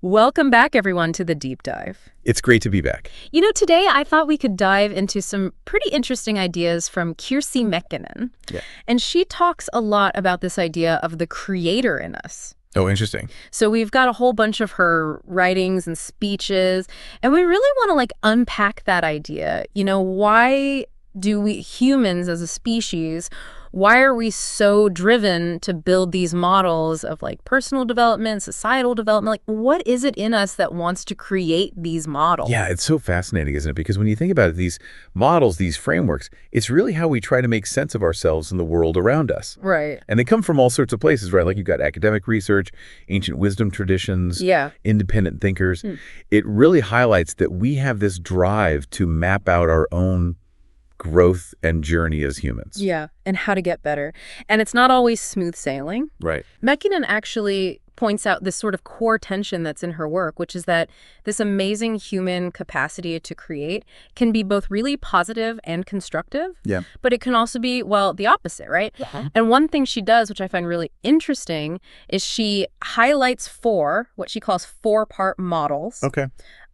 Welcome back, everyone, to the deep dive. It's great to be back. Today I thought we could dive into some pretty interesting ideas from Kirsi Mäkinen. Yeah. And she talks a lot about this idea of the creator in us. Oh, interesting. So we've got a whole bunch of her writings and speeches, and we really want to unpack that idea. Why do we humans as a species, why are we so driven to build these models of personal development, societal development? What is it in us that wants to create these models? Yeah, it's so fascinating, isn't it? Because when you think about it, these models, these frameworks, it's really how we try to make sense of ourselves and the world around us. Right. And they come from all sorts of places, right? Like you've got academic research, ancient wisdom traditions, independent thinkers. It really highlights that we have this drive to map out our own growth and journey as humans. Yeah, and how to get better. And it's not always smooth sailing. Right. Mäkinen actually points out this sort of core tension that's in her work, which is that this amazing human capacity to create can be both really positive and constructive. Yeah. But it can also be, the opposite, right? Yeah. And one thing she does, which I find really interesting, is she highlights what she calls four-part models. Okay.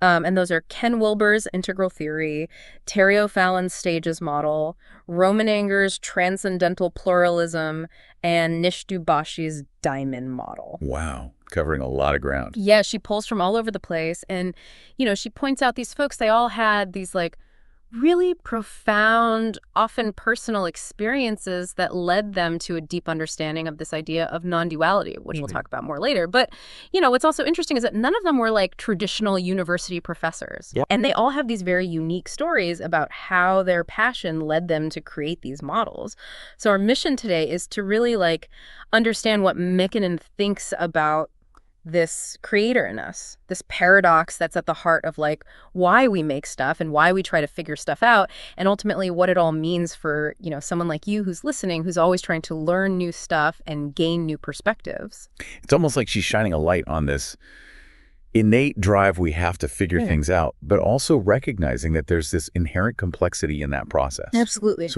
And those are Ken Wilber's integral theory, Terry O'Fallon's stages model, Roman Anger's transcendental pluralism, and Nish Dubashi's diamond model. Wow. Covering a lot of ground. Yeah, she pulls from all over the place. And, she points out these folks, they all had these really profound, often personal experiences that led them to a deep understanding of this idea of non-duality, which we'll talk about more later. But, what's also interesting is that none of them were traditional university professors. Yep. And they all have these very unique stories about how their passion led them to create these models. So our mission today is to really understand what Mäkinen thinks about this creator in us, this paradox that's at the heart of why we make stuff and why we try to figure stuff out, and ultimately what it all means for, someone like you who's listening, who's always trying to learn new stuff and gain new perspectives. It's almost like she's shining a light on this innate drive we have to figure things out, but also recognizing that there's this inherent complexity in that process. Absolutely. So